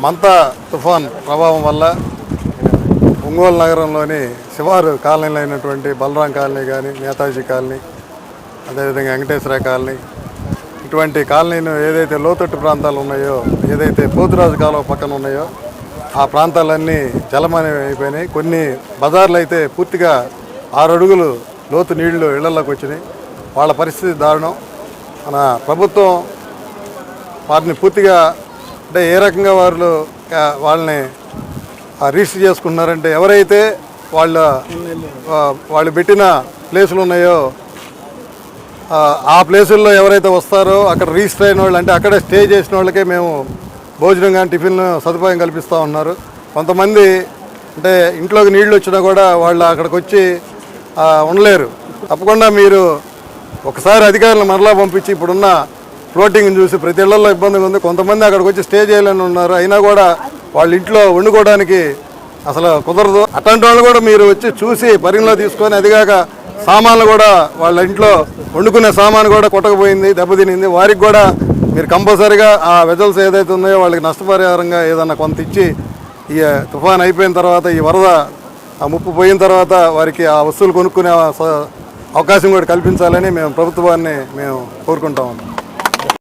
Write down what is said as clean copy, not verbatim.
మంతా తుఫాన్ ప్రభావం వల్ల ఒంగోలు నగరంలోని శివారు కాలనీలు అయినటువంటి బలరాం కాలనీ కానీ, నేతాజీ కాలనీ, అదేవిధంగా వెంకటేశ్వర కాలనీ, ఇటువంటి కాలనీలు ఏదైతే లోతట్టు ప్రాంతాలు ఉన్నాయో, ఏదైతే పోతురాజు కాలువ పక్కన ఉన్నాయో ఆ ప్రాంతాలన్నీ జలమయం అయిపోయినాయి. కొన్ని బజార్లు అయితే పూర్తిగా 6 అడుగులు లోతు నీళ్లు ఇళ్లలోకి వచ్చినాయి. వాళ్ళ పరిస్థితి దారుణం. మన ప్రభుత్వం వారిని పూర్తిగా అంటే ఏ రకంగా వాళ్ళని రిజిస్టర్ చేసుకుంటున్నారంటే, ఎవరైతే వాళ్ళు పెట్టిన ప్లేసులు ఉన్నాయో ఆ ప్లేసుల్లో ఎవరైతే వస్తారో అక్కడ రిజిస్టర్ అయిన వాళ్ళు, అంటే అక్కడే స్టే చేసిన వాళ్ళకే మేము భోజనం కానీ టిఫిన్ సదుపాయం కల్పిస్తూ ఉన్నారు. కొంతమంది అంటే ఇంట్లోకి నీళ్ళు వచ్చినా కూడా వాళ్ళు అక్కడికి వచ్చి ఉండలేరు. తప్పకుండా మీరు ఒకసారి అధికారులను మరలా పంపించి ఇప్పుడున్న ఫ్లోటింగ్ని చూసి ప్రతి ఇళ్లలో ఇబ్బందిగా ఉంది. కొంతమంది అక్కడికి వచ్చి స్టే చేయాలని ఉన్నారు, అయినా కూడా వాళ్ళ ఇంట్లో వండుకోవడానికి అసలు కుదరదు. అట్లాంటి వాళ్ళు కూడా మీరు వచ్చి చూసి పరిగణలో తీసుకొని, అదిగాక సామాన్లు కూడా వాళ్ళ ఇంట్లో వండుకునే సామాను కూడా కొట్టకపోయింది, దెబ్బతినింది. వారికి కూడా మీరు కంపల్సరీగా ఆ వెజల్స్ ఏదైతే ఉన్నాయో వాళ్ళకి నష్టపరిహారంగా ఏదన్నా కొంత ఇచ్చి, ఈ తుఫాన్ అయిపోయిన తర్వాత, ఈ వరద ఆ ముప్పు పోయిన తర్వాత వారికి ఆ వస్తువులు కొనుక్కునే అవకాశం కూడా కల్పించాలని మేము ప్రభుత్వాన్ని కోరుకుంటాము.